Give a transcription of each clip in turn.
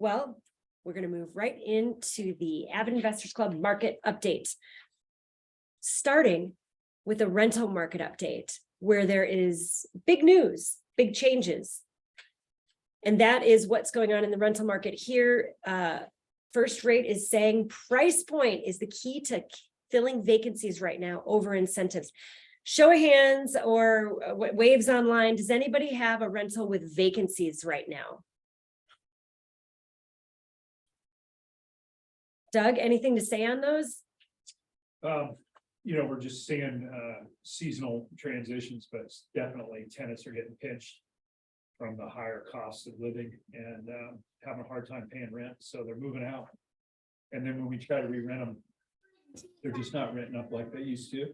Well, we're going to move right into the AVID Investors Club market update, starting with a rental market update where there is big news, big changes. And that is what's going on in the rental market here. First Rate is saying price point is the key to filling vacancies right now over incentives. Show of hands or waves online. Does anybody have a rental with vacancies right now? Doug, anything to say on those? We're just seeing seasonal transitions, but definitely tenants are getting pinched from the higher costs of living and having a hard time paying rent. So they're moving out. And then when we try to re-rent them, they're just not renting up like they used to.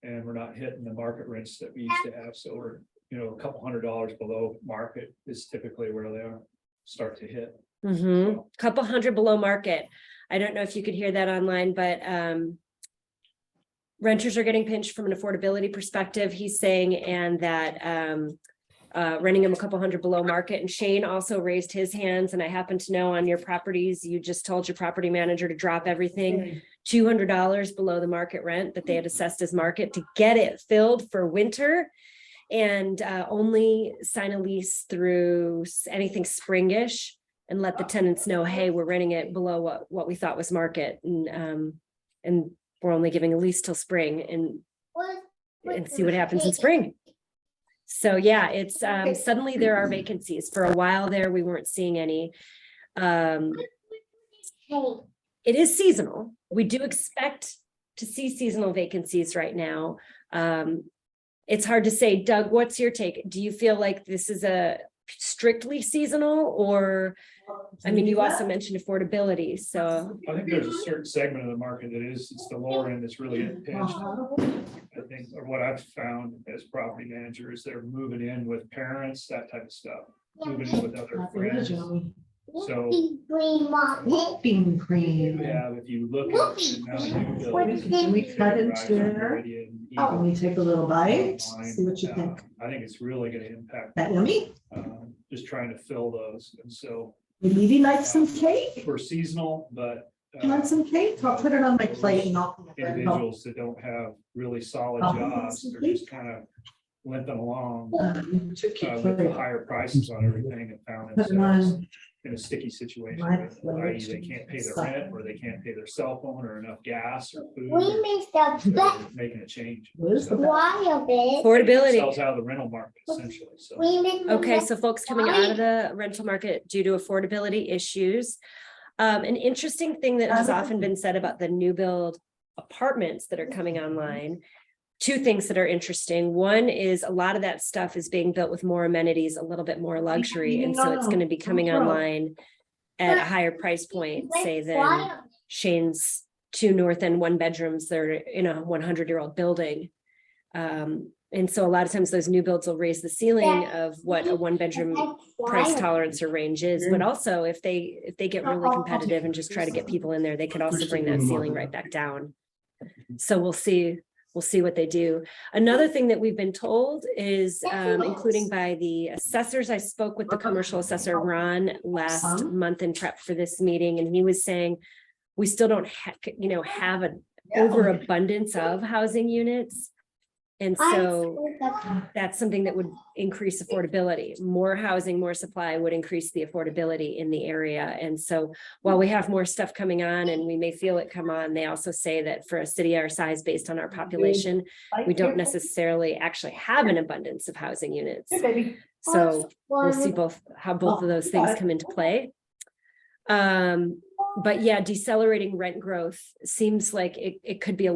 And we're not hitting the market rents that we used to have. So we're, a couple $100 below market is typically where they are start to hit. So, couple hundred below market. I don't know if you could hear that online, but renters are getting pinched from an affordability perspective, he's saying, and that renting them a couple hundred below market. And Shane also raised his hands. And I happen to know on your properties, you just told your property manager to drop everything $200 below the market rent that they had assessed as market to get it filled for winter, and only sign a lease through anything springish and let the tenants know, hey, we're renting it below what we thought was market. And we're only giving a lease till spring and see what happens in spring. So yeah, it's suddenly there are vacancies. For a while there, we weren't seeing any. It is seasonal. We do expect to see seasonal vacancies right now. It's hard to say. Doug, what's your take? Do you feel like this is a strictly seasonal, or I mean, you also mentioned affordability, so I think there's a certain segment of the market that it's the lower end that's really getting pinched. I think, or what I've found as property manager is they're moving in with parents, that type of stuff, moving in with other friends. So whipping cream. if you look at the amount of new Can we cut it there? builds, Can we take a little bite? See what you think. I think it's really going to impact That yummy? just trying to fill those. And so Maybe like some cake? we're seasonal, but You want some cake? I'll put it on my plate and I'll. individuals that don't have really solid Oh, jobs, some they're cake? just kind of limping along Took you with the for higher prices on everything and found Put it themselves on. in a sticky situation. My i.e. they plate. can't pay their rent, or they can't pay their cell phone, or enough gas or food. We or- missed the so best they're making a change. Where's the- why of it. affordability. Sells out of the rental market essentially. So We missed the Okay, best- so folks coming out of the rental market due to affordability issues. An interesting thing that has often been said about the new build apartments that are coming online. Two things that are interesting. One is a lot of that stuff is being built with more amenities, a little bit more luxury. And so it's going to be coming online at a higher price point, say, than Shane's 2 north end 1 bedrooms. They're in a 100-year-old building. And so a lot of times those new builds will raise the ceiling of what a 1 bedroom price tolerance or range is, but also if they get really competitive and just try to get people in there, they could also bring that ceiling right back down. So we'll see what they do. Another thing that we've been told is, including by the assessors, I spoke with the commercial assessor Ron last month in prep for this meeting, and he was saying we still don't have an overabundance of housing units. And so that's something that would increase affordability. More housing, more supply would increase the affordability in the area. And so while we have more stuff coming on and we may feel it come on, they also say that for a city our size, based on our population, we don't necessarily actually have an abundance of housing units. So we'll see how both of those things come into play. But yeah, decelerating rent growth seems like it could be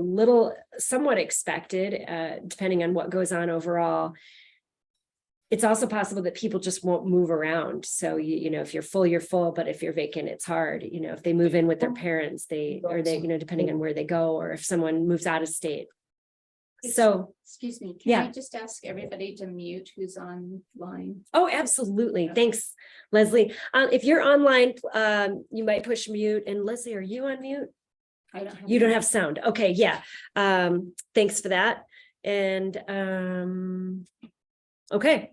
somewhat expected, depending on what goes on overall. It's also possible that people just won't move around. So, if you're full, you're full, but if you're vacant, it's hard. If they move in with their parents, depending on where they go, or if someone moves out of state. So, excuse me, yeah. can I just ask everybody to mute who's online? Oh, absolutely. Thanks, Leslie. If you're online, you might push mute. And Leslie, are you on mute? I don't have. You don't have sound. Okay, yeah. Thanks for that. And okay.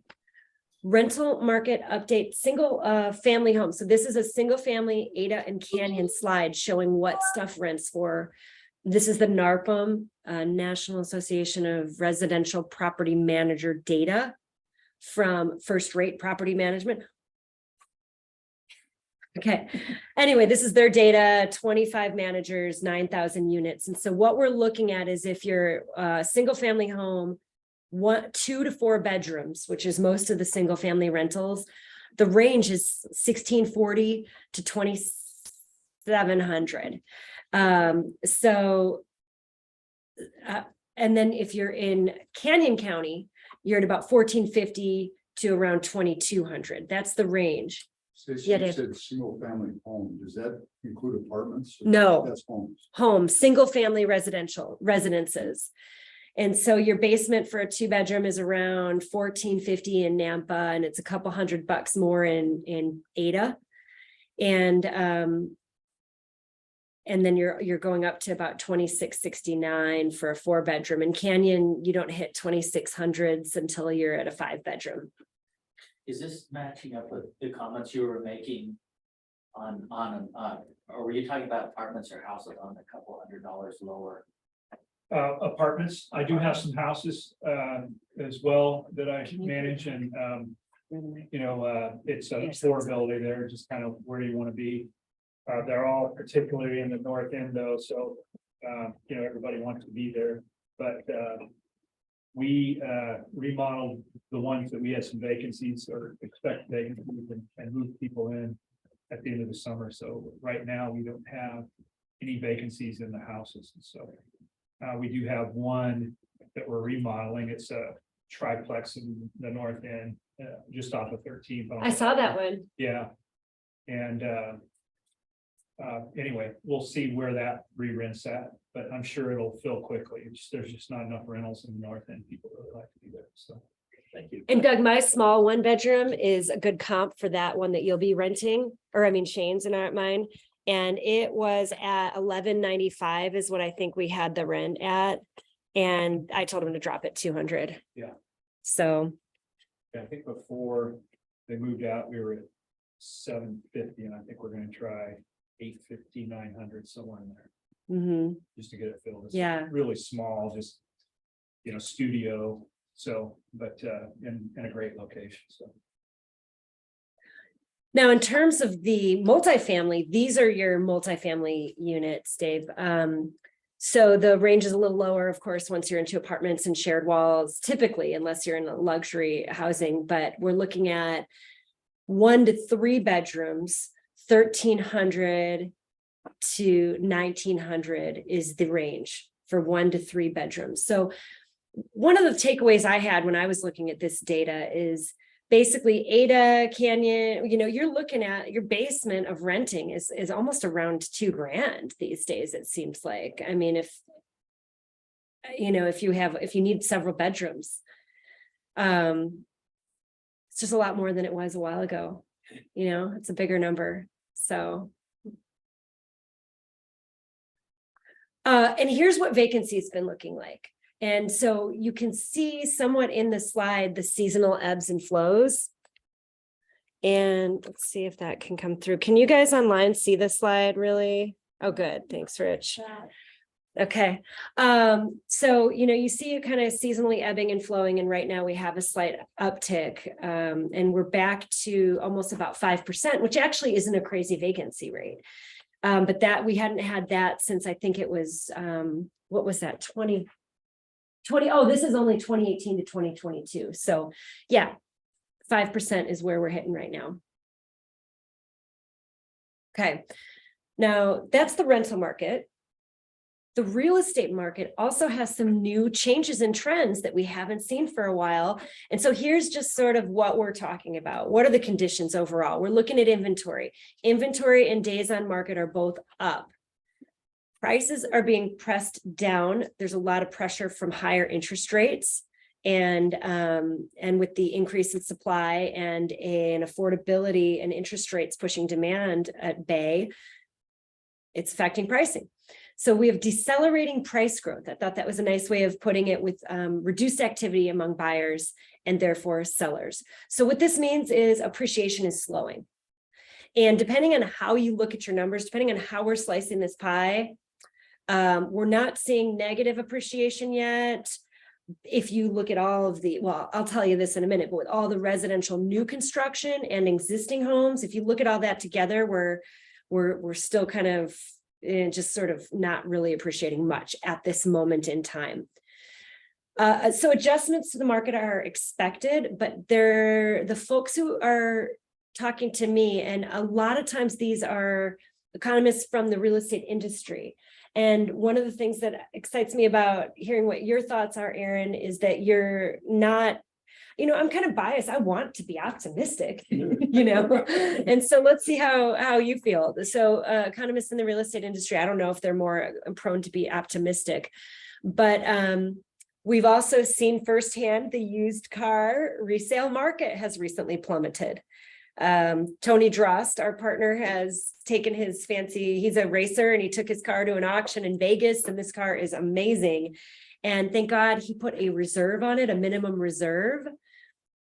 rental market update, single family home. So this is a single family Ada and Canyon slide showing what stuff rents for. This is the NARPM, National Association of Residential Property Manager data from First Rate Property Management. Okay. Anyway, this is their data, 25 managers, 9,000 units. And so what we're looking at is if you're a single family home, 2 to 4 bedrooms, which is most of the single family rentals, the range is 1,640 to 2,700. And then if you're in Canyon County, you're at about 1,450 to around 2,200. That's the range. Stacey, Yeah, you Dave. said single family home, does that include apartments? No. That's homes. Home, single family residential residences. And so your basement for a 2-bedroom is around 1,450 in Nampa, and it's a couple $100 more in Ada. And then you're going up to about 2,669 for a 4-bedroom. In Canyon, you don't hit 2,600s until you're at a 5-bedroom. Is this matching up with the comments you were making on, or were you talking about apartments or houses on a couple $100 lower? Apartments, I do have some houses as well that I manage, and it's affordability there, just kind of where you want to be. They're all particularly in the north end though, so everybody wants to be there, but we remodeled the ones that we had some vacancies or expect vacancies and moved people in at the end of the summer. So right now we don't have any vacancies in the houses. And so we do have one that we're remodeling. It's a triplex in the north end, just off of 13th. I saw that one. Yeah. And anyway, we'll see where that re-rents at, but I'm sure it'll fill quickly. There's just not enough rentals in the north end. People really like to be there. So thank you. And Doug, my small 1-bedroom is a good comp for that one that you'll be renting, or I mean, Shane's and not mine. And it was at $1,195 is what I think we had the rent at. And I told him to drop it 200. Yeah. So. Yeah, I think before they moved out, we were at 750, and I think we're going to try 850, 900, somewhere in there, just to get it filled. It's Yeah. really small, just studio. So, but in a great location. So. Now, in terms of the multifamily, these are your multifamily units, Dave. So the range is a little lower, of course, once you're into apartments and shared walls, typically, unless you're in a luxury housing, but we're looking at 1 to 3 bedrooms, 1,300 to 1,900 is the range for 1 to 3 bedrooms. So one of the takeaways I had when I was looking at this data is basically Ada, Canyon, you're looking at your basement of renting is almost around $2,000 these days, it seems like. I mean, if you need several bedrooms, it's just a lot more than it was a while ago. It's a bigger number. So. And here's what vacancy has been looking like. And so you can see somewhat in the slide, the seasonal ebbs and flows. And let's see if that can come through. Can you guys online see the slide really? Oh, good. Thanks, Rich. Okay. So, you see it kind of seasonally ebbing and flowing. And right now we have a slight uptick and we're back to almost about 5%, which actually isn't a crazy vacancy rate. But that we hadn't had that since I think it was, what was that? 20. Oh, this is only 2018 to 2022. So yeah, 5% is where we're hitting right now. Okay. Now that's the rental market. The real estate market also has some new changes and trends that we haven't seen for a while. And so here's just sort of what we're talking about. What are the conditions overall? We're looking at inventory. Inventory and days on market are both up. Prices are being pressed down. There's a lot of pressure from higher interest rates and with the increase in supply and in affordability and interest rates pushing demand at bay, it's affecting pricing. So we have decelerating price growth. I thought that was a nice way of putting it, with reduced activity among buyers and therefore sellers. So what this means is appreciation is slowing. And depending on how you look at your numbers, depending on how we're slicing this pie, we're not seeing negative appreciation yet. If you look at all of the, well, I'll tell you this in a minute, but with all the residential new construction and existing homes, if you look at all that together, we're still kind of just sort of not really appreciating much at this moment in time. So adjustments to the market are expected, but they're the folks who are talking to me, and a lot of times these are economists from the real estate industry. And one of the things that excites me about hearing what your thoughts are, Aaron, is that you're not, I'm kind of biased. I want to be optimistic, and so let's see how you feel. So economists in the real estate industry, I don't know if they're more prone to be optimistic, but we've also seen firsthand the used car resale market has recently plummeted. Tony Drost, our partner, has taken his he's a racer, and he took his car to an auction in Vegas, and this car is amazing. And thank God he put a reserve on it, a minimum reserve,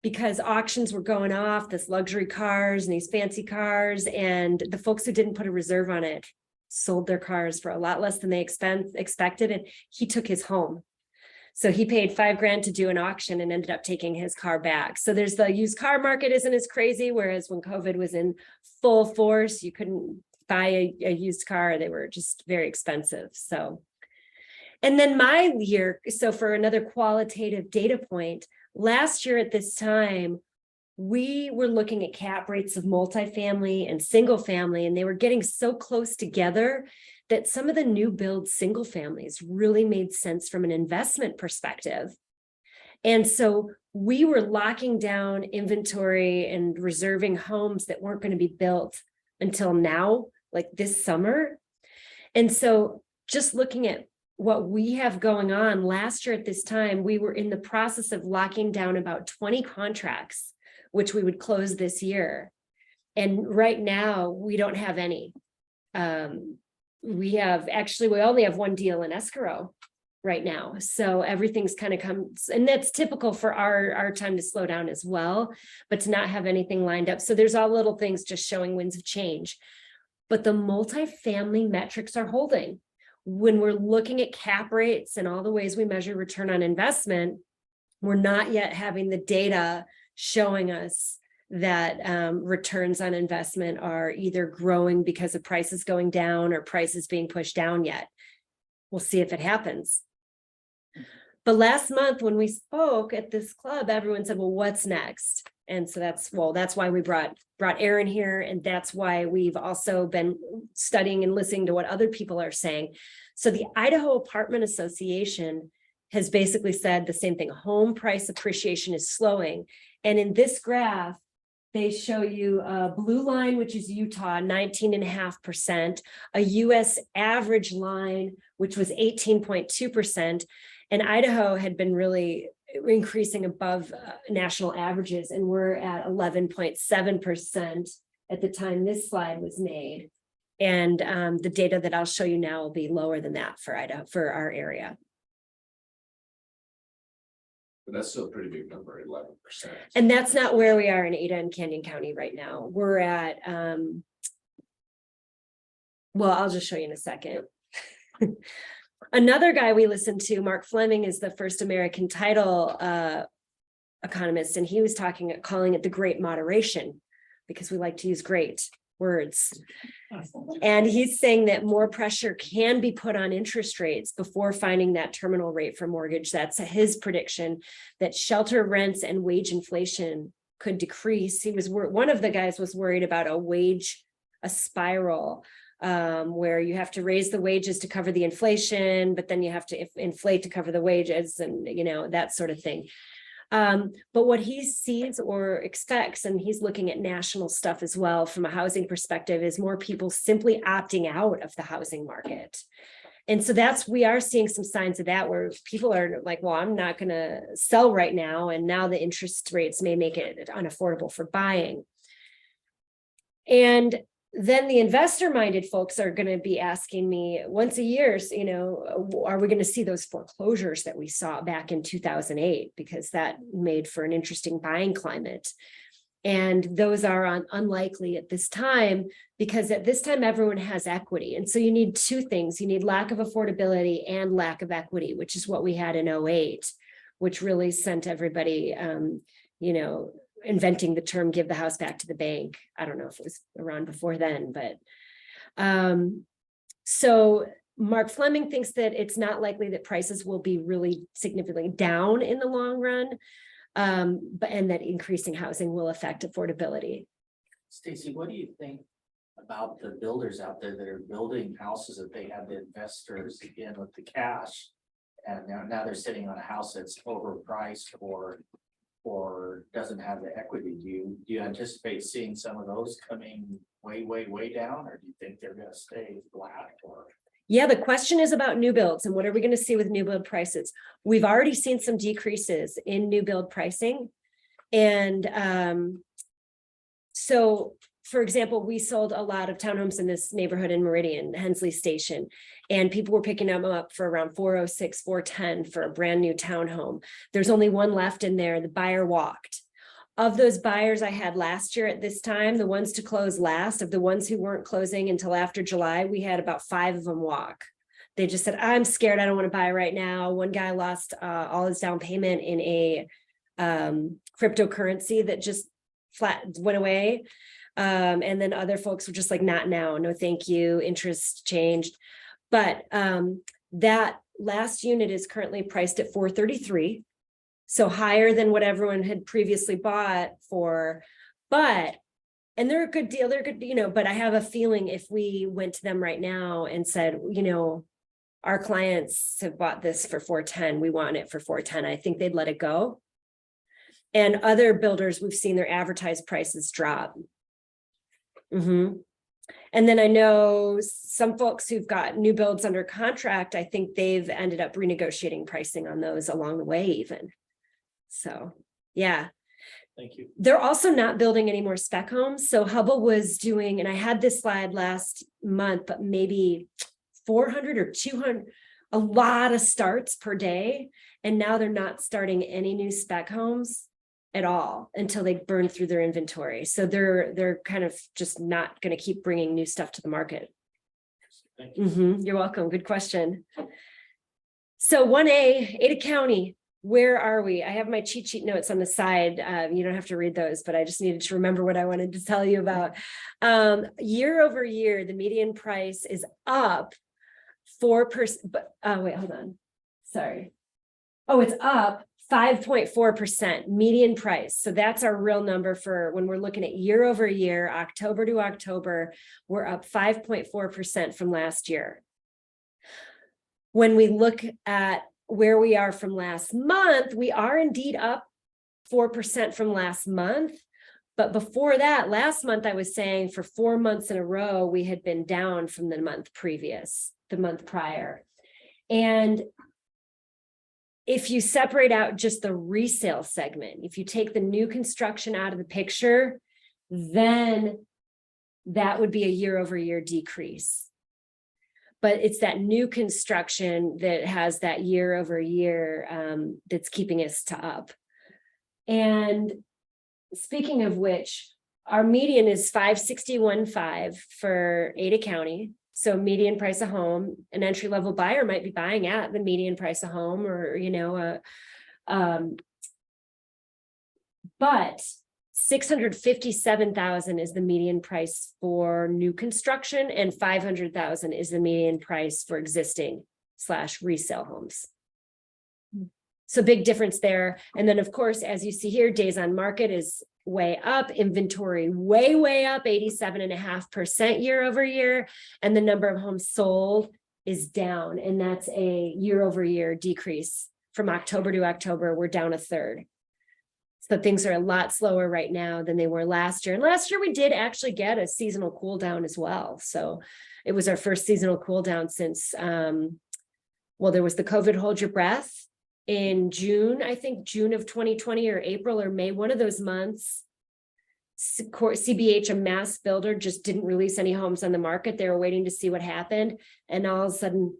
because auctions were going off, this luxury cars and these fancy cars, and the folks who didn't put a reserve on it sold their cars for a lot less than they expected, and he took his home. So he paid $5,000 to do an auction and ended up taking his car back. So there's the used car market isn't as crazy, whereas when COVID was in full force, you couldn't buy a used car. They were just very expensive. So, and then so for another qualitative data point, last year at this time, we were looking at cap rates of multifamily and single family, and they were getting so close together that some of the new build single families really made sense from an investment perspective. And so we were locking down inventory and reserving homes that weren't going to be built until now, like this summer. And so just looking at what we have going on, last year at this time, we were in the process of locking down about 20 contracts, which we would close this year. And right now we don't have any. We only have one deal in escrow right now. So everything's kind of comes, and that's typical for our time to slow down as well, but to not have anything lined up. So there's all little things just showing winds of change, but the multifamily metrics are holding. When we're looking at cap rates and all the ways we measure return on investment, we're not yet having the data showing us that returns on investment are either growing because of prices going down or prices being pushed down yet. We'll see if it happens. But last month when we spoke at this club, everyone said, well, what's next? And so that's why we brought Aaron here. And that's why we've also been studying and listening to what other people are saying. So the Idaho Apartment Association has basically said the same thing. Home price appreciation is slowing. And in this graph, they show you a blue line, which is Utah, 19.5%, a US average line, which was 18.2%. And Idaho had been really increasing above national averages, and we're at 11.7% at the time this slide was made. And the data that I'll show you now will be lower than that for Idaho, for our area. But that's still a pretty big number, 11%. And that's not where we are in Ada and Canyon County right now. We're at, well, I'll just show you in a second. Another guy we listened to, Mark Fleming, is the first American title economist, and he was calling it the great moderation, because we like to use great words. And he's saying that more pressure can be put on interest rates before finding that terminal rate for mortgage. That's his prediction, that shelter rents and wage inflation could decrease. One of the guys was worried about a spiral where you have to raise the wages to cover the inflation, but then you have to inflate to cover the wages, and that sort of thing. But what he sees or expects, and he's looking at national stuff as well from a housing perspective, is more people simply opting out of the housing market. And so we are seeing some signs of that, where people are like, well, I'm not going to sell right now. And now the interest rates may make it unaffordable for buying. And then the investor-minded folks are going to be asking me once a year, are we going to see those foreclosures that we saw back in 2008? Because that made for an interesting buying climate. And those are unlikely at this time, because at this time, everyone has equity. And so you need two things. You need lack of affordability and lack of equity, which is what we had in 2008, which really sent everybody, inventing the term "give the house back to the bank." I don't know if it was around before then, but so Mark Fleming thinks that it's not likely that prices will be really significantly down in the long run, and that increasing housing will affect affordability. Stacy, what do you think about the builders out there that are building houses that they have the investors in with the cash? And now they're sitting on a house that's overpriced or doesn't have the equity. Do you anticipate seeing some of those coming way down, or do you think they're gonna stay flat? Or Yeah, the question is about new builds and what are we going to see with new build prices? We've already seen some decreases in new build pricing. And so, for example, we sold a lot of townhomes in this neighborhood in Meridian, Hensley Station, and people were picking them up for around $406, $410 for a brand new townhome. There's only one left in there. The buyer walked. Of those buyers I had last year at this time, the ones to close last, of the ones who weren't closing until after July, we had about 5 of them walk. They just said, "I'm scared, I don't want to buy right now." One guy lost all his down payment in a cryptocurrency that just flat went away. And then other folks were just like, "Not now, no thank you," interest changed. But that last unit is currently priced at $433. So higher than what everyone had previously bought for, and they're a good deal, they're good, but I have a feeling if we went to them right now and said, our clients have bought this for $410, we want it for $410, I think they'd let it go. And other builders, we've seen their advertised prices drop. And then I know some folks who've got new builds under contract, I think they've ended up renegotiating pricing on those along the way even. So, yeah. thank you. They're also not building any more spec homes. So Hubble was doing, and I had this slide last month, but maybe 400 or 200, a lot of starts per day. And now they're not starting any new spec homes at all until they burn through their inventory. So they're kind of just not going to keep bringing new stuff to the market. Thank you. You're welcome. Good question. So 1A, Ada County. Where are we? I have my cheat sheet notes on the side. You don't have to read those, but I just needed to remember what I wanted to tell you about. Year over year, the median price is up 4%. But wait, hold on. Sorry. Oh, it's up 5.4% median price. So that's our real number for when we're looking at year over year, October to October, we're up 5.4% from last year. When we look at where we are from last month, we are indeed up 4% from last month. But before that, last month, I was saying for 4 months in a row, we had been down from the month prior. And if you separate out just the resale segment, if you take the new construction out of the picture, then that would be a year over year decrease. But it's that new construction that has that year over year that's keeping us up. And speaking of which, our median is 561.5 for Ada County. So median price of home, an entry level buyer might be buying at the median price of home, or but 657,000 is the median price for new construction, and 500,000 is the median price for existing / resale homes. So big difference there. And then of course, as you see here, days on market is way up, inventory way up, 87.5% year over year. And the number of homes sold is down. And that's a year over year decrease from October to October. We're down 1/3. So things are a lot slower right now than they were last year. And last year we did actually get a seasonal cool down as well. So it was our first seasonal cool down since, there was the COVID hold your breath in June, I think June of 2020 or April or May, one of those months. CBH, a mass builder, just didn't release any homes on the market. They were waiting to see what happened. And all of a sudden,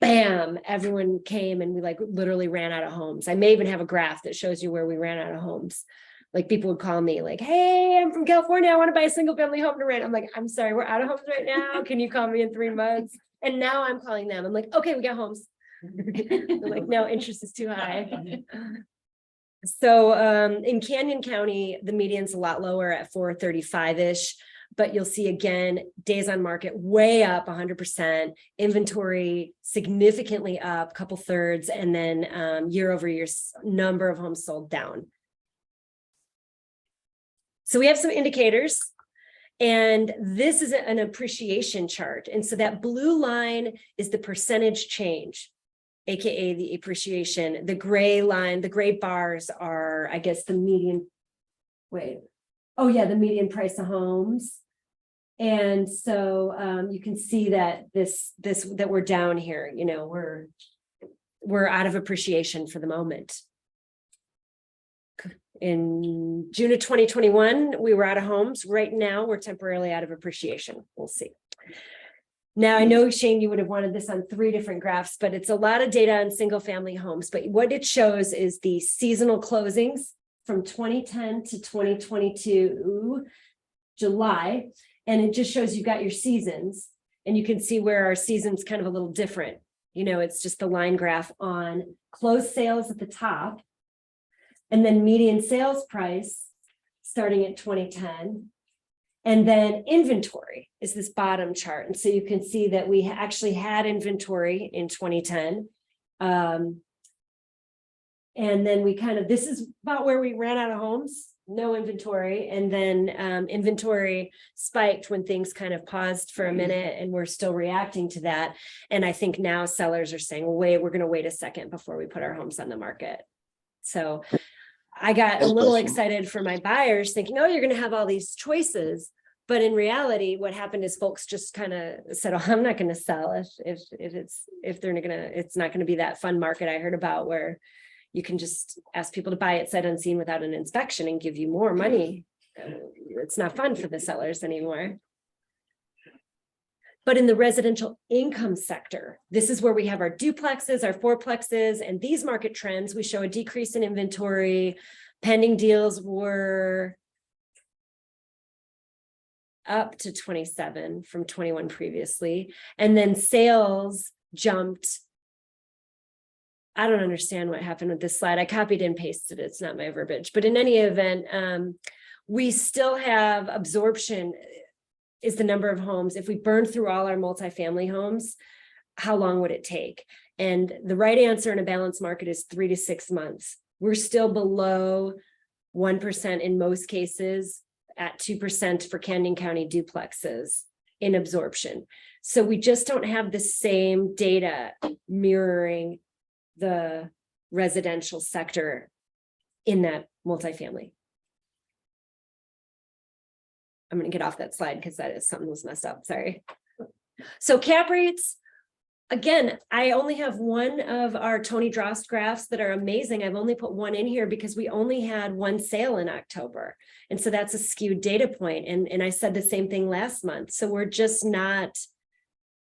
bam, everyone came and we like literally ran out of homes. I may even have a graph that shows you where we ran out of homes. Like people would call me like, hey, I'm from California. I want to buy a single family home to rent. I'm like, I'm sorry, we're out of homes right now. Can you call me in 3 months? And now I'm calling them. I'm like, okay, we got homes. They're like, no, interest is too high. So in Canyon County, the median's a lot lower at 435-ish, but you'll see again, days on market way up 100%, inventory significantly up, couple thirds, and then year over year number of homes sold down. So we have some indicators, and this is an appreciation chart. And so that blue line is the percentage change, AKA the appreciation. The gray line, the gray bars are, I guess, the median, the median price of homes. And so you can see that that we're down here, you know, we're out of appreciation for the moment. In June of 2021, we were out of homes. Right now, we're temporarily out of appreciation. We'll see. Now, I know, Shane, you would have wanted this on 3 different graphs, but it's a lot of data on single family homes. But what it shows is the seasonal closings from 2010 to 2022, July. And it just shows you got your seasons. And you can see where our season's kind of a little different. You know, it's just the line graph on closed sales at the top. And then median sales price starting at 2010. And then inventory is this bottom chart. And so you can see that we actually had inventory in 2010. And then we this is about where we ran out of homes, no inventory. And then inventory spiked when things kind of paused for a minute, and we're still reacting to that. And I think now sellers are saying, we're going to wait a second before we put our homes on the market. So I got a little excited for my buyers thinking, oh, you're going to have all these choices. But in reality, what happened is folks just kind of said, oh, I'm not going to sell if they're going to, it's not going to be that fun market I heard about where you can just ask people to buy it sight unseen without an inspection and give you more money. It's not fun for the sellers anymore. But in the residential income sector, this is where we have our duplexes, our fourplexes, and these market trends. We show a decrease in inventory. Pending deals were up to 27 from 21 previously. And then sales jumped. I don't understand what happened with this slide. I copied and pasted it. It's not my verbiage. But in any event, we still have absorption is the number of homes. If we burn through all our multifamily homes, how long would it take? And the right answer in a balanced market is 3 to 6 months. We're still below 1% in most cases, at 2% for Canyon County duplexes in absorption. So we just don't have the same data mirroring the residential sector in that multifamily. I'm going to get off that slide because that is something was messed up. Sorry. So cap rates, again, I only have one of our Tony Drost graphs that are amazing. I've only put one in here because we only had one sale in October. And so that's a skewed data point. And I said the same thing last month. So we're just not,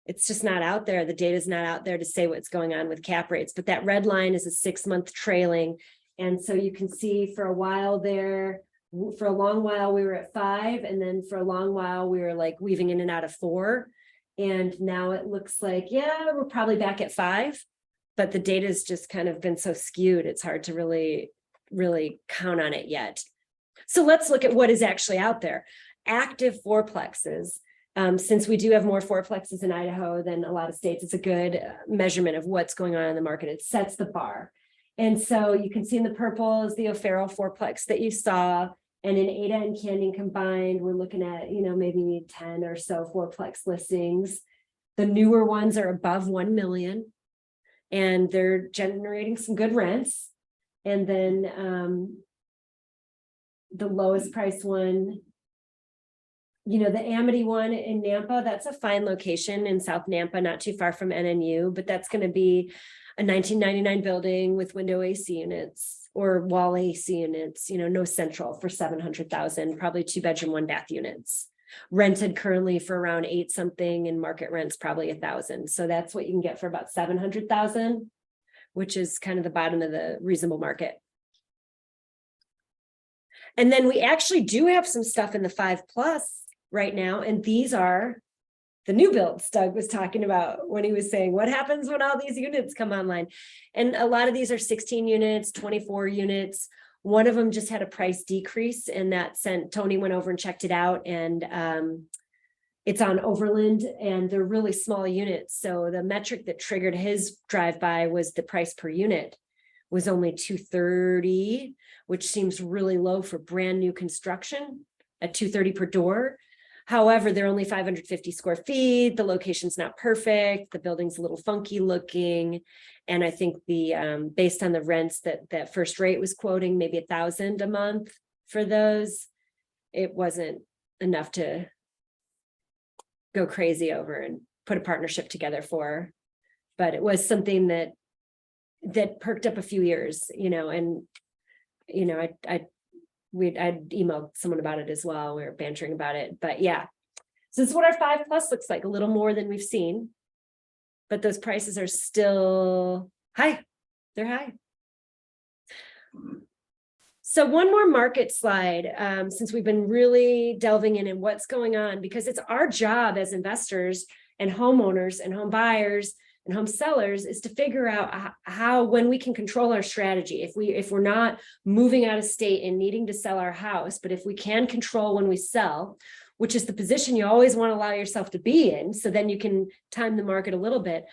it's just not out there. The data is not out there to say what's going on with cap rates. But that red line is a 6-month trailing. And so you can see for a while there, for a long while we were at 5, and then for a long while we were like weaving in and out of 4, and now it looks like we're probably back at 5, but the data has just kind of been so skewed it's hard to really count on it yet. So let's look at what is actually out there. Active fourplexes, since we do have more fourplexes in Idaho than a lot of states, it's a good measurement of what's going on in the market. It sets the bar. And so you can see in the purple is the O'Farrell fourplex that you saw. And in Ada and Canyon combined, we're looking at, maybe 10 or so fourplex listings. The newer ones are above 1 million and they're generating some good rents. And then the lowest price one, the Amity one in Nampa, that's a fine location in South Nampa, not too far from NNU, but that's going to be a 1999 building with window AC units. or wall AC units, no central for 700,000, probably 2-bedroom, 1-bath units. Rented currently for around 8 something and market rent's probably 1,000. So that's what you can get for about 700,000, which is kind of the bottom of the reasonable market. And then we actually do have some stuff in the 5+ right now. And these are the new builds Doug was talking about when he was saying, what happens when all these units come online? And a lot of these are 16 units, 24 units. One of them just had a price decrease, and that sent Tony went over and checked it out, and it's on Overland, and they're really small units. So the metric that triggered his drive-by was the price per unit was only $230, which seems really low for brand new construction at $230 per door. However, they're only 550 square feet. The location's not perfect. The building's a little funky looking. And I think the based on the rents that First Rate was quoting, maybe $1,000 a month for those, it wasn't enough to go crazy over and put a partnership together for. But it was something that perked up a few years, and I'd emailed someone about it as well. We were bantering about it, but yeah. So this is what our 5+ looks like, a little more than we've seen, but those prices are still high. They're high. So one more market slide, since we've been really delving in what's going on, because it's our job as investors and homeowners and home buyers and home sellers is to figure out how, when we can control our strategy, if we're not moving out of state and needing to sell our house, but if we can control when we sell, which is the position you always want to allow yourself to be in, so then you can time the market a little bit.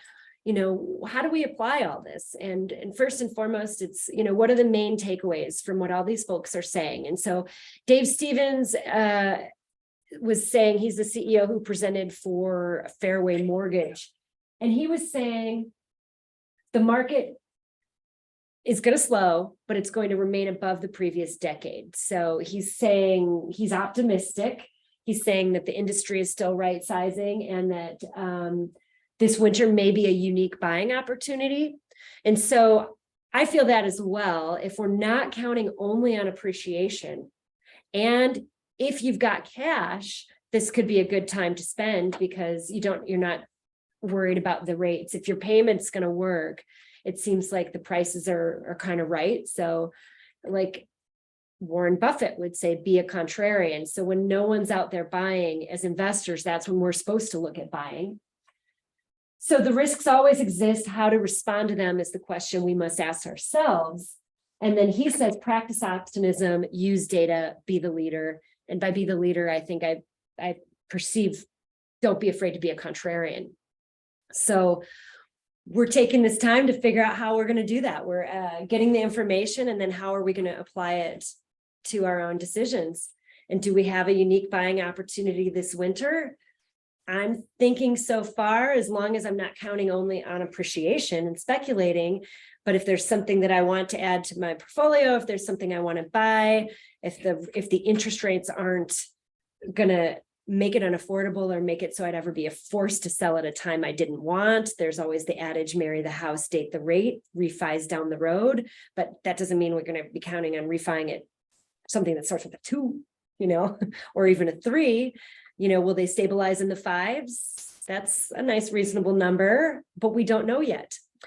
How do we apply all this? And first and foremost, it's, what are the main takeaways from what all these folks are saying? And so Dave Stevens was saying, he's the CEO who presented for Fairway Mortgage. And he was saying the market is going to slow, but it's going to remain above the previous decade. So he's saying he's optimistic. He's saying that the industry is still right sizing, and that this winter may be a unique buying opportunity. And so I feel that as well. If we're not counting only on appreciation, and if you've got cash, this could be a good time to spend, because you're not worried about the rates. If your payment's going to work, it seems like the prices are kind of right. So like Warren Buffett would say, be a contrarian. So when no one's out there buying, as investors, that's when we're supposed to look at buying. So the risks always exist. How to respond to them is the question we must ask ourselves. And then he says, practice optimism, use data, be the leader. And by be the leader, I think I perceive, don't be afraid to be a contrarian. So we're taking this time to figure out how we're going to do that. We're getting the information, and then how are we going to apply it to our own decisions? And do we have a unique buying opportunity this winter? I'm thinking so far, as long as I'm not counting only on appreciation and speculating, but if there's something that I want to add to my portfolio, if there's something I want to buy, if the interest rates aren't going to make it unaffordable or make it so I'd ever be forced to sell at a time I didn't want. There's always the adage, marry the house, date the rate, refis down the road. But that doesn't mean we're going to be counting on refining it something that starts with a 2, or even a 3. Will they stabilize in the 5s? That's a nice, reasonable number, but we don't know yet.